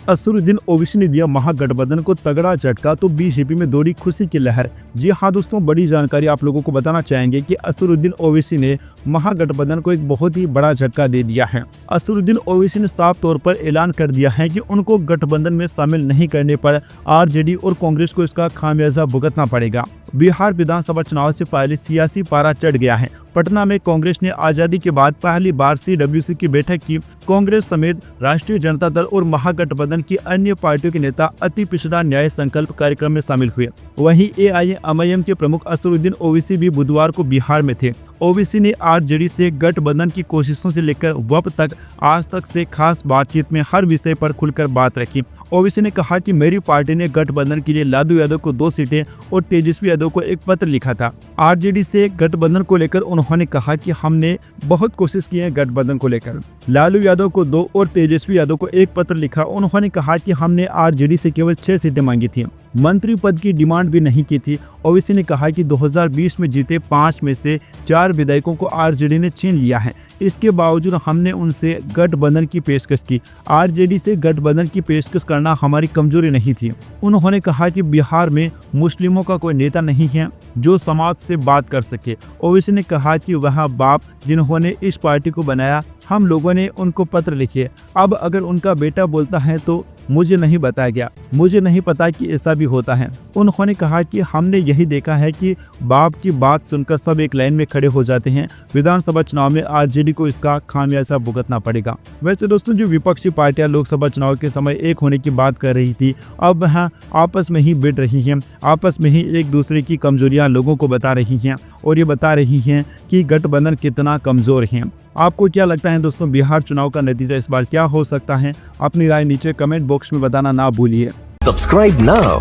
असदुद्दीन ओवैसी ने दिया महागठबंधन को तगड़ा झटका, तो बीजेपी में दौड़ी खुशी की लहर। जी हाँ दोस्तों, बड़ी जानकारी आप लोगों को बताना चाहेंगे कि असदुद्दीन ओवैसी ने महागठबंधन को एक बहुत ही बड़ा झटका दे दिया है। असदुद्दीन ओवैसी ने साफ तौर पर ऐलान कर दिया है कि उनको गठबंधन में शामिल नहीं करने पर आरजेडी और कांग्रेस को इसका खामियाजा भुगतना पड़ेगा। बिहार विधानसभा चुनाव से पहले सियासी पारा चढ़ गया है। पटना में कांग्रेस ने आजादी के बाद पहली बार सीडब्ल्यूसी की बैठक की। कांग्रेस समेत राष्ट्रीय जनता दल और महागठबंधन की अन्य पार्टियों के नेता अति पिछड़ा न्याय संकल्प कार्यक्रम में शामिल हुए। वहीं एआईएमआईएम के प्रमुख असदुद्दीन ओवैसी भी बुधवार को बिहार में थे। ओवैसी ने आरजेडी से गठबंधन की कोशिशों से लेकर वप तक आज तक से खास बातचीत में हर विषय पर खुलकर बात रखी। ओवैसी ने कहा कि मेरी पार्टी ने गठबंधन के लिए लालू यादव को 2 सीटें और तेजस्वी यादव को एक पत्र लिखा था। आरजेडी से गठबंधन को लेकर उन्होंने कहा कि हमने बहुत कोशिश की है गठबंधन को लेकर। लालू यादव को 2 और तेजस्वी यादव को एक पत्र लिखा। उन्होंने कहा कि हमने आरजेडी से केवल 6 सीटें मांगी थी, मंत्री पद की डिमांड भी नहीं की थी। ओवैसी ने कहा कि 2020 में जीते 5 में से 4 विधायकों को आरजेडी ने छीन लिया है। इसके बावजूद हमने उनसे गठबंधन की पेशकश की। आरजेडी से गठबंधन की पेशकश करना हमारी कमजोरी नहीं थी। उन्होंने कहा कि बिहार में मुस्लिमों का कोई नेता नहीं है जो समाज से बात कर सके। ओवैसी ने कहा कि वह बाप जिन्होंने इस पार्टी को बनाया, हम लोगों ने उनको पत्र लिखे। अब अगर उनका बेटा बोलता है तो मुझे नहीं बताया गया, मुझे नहीं पता कि ऐसा भी होता है। उन्होंने कहा कि हमने यही देखा है कि बाप की बात सुनकर सब एक लाइन में खड़े हो जाते हैं। विधानसभा चुनाव में आरजेडी को इसका खामियाजा भुगतना पड़ेगा। वैसे दोस्तों, जो विपक्षी पार्टियां लोकसभा चुनाव के समय एक होने की बात कर रही थी, अब वह आपस में ही भिड़ रही हैं, आपस में ही एक दूसरे की कमजोरियां लोगों को बता रही हैं और ये बता रही हैं कि गठबंधन कितना कमजोर है। आपको क्या लगता है दोस्तों, बिहार चुनाव का नतीजा इस बार क्या हो सकता है? अपनी राय नीचे कमेंट बॉक्स में बताना ना भूलिए। Subscribe now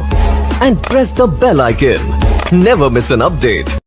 and press the bell icon. Never miss an update.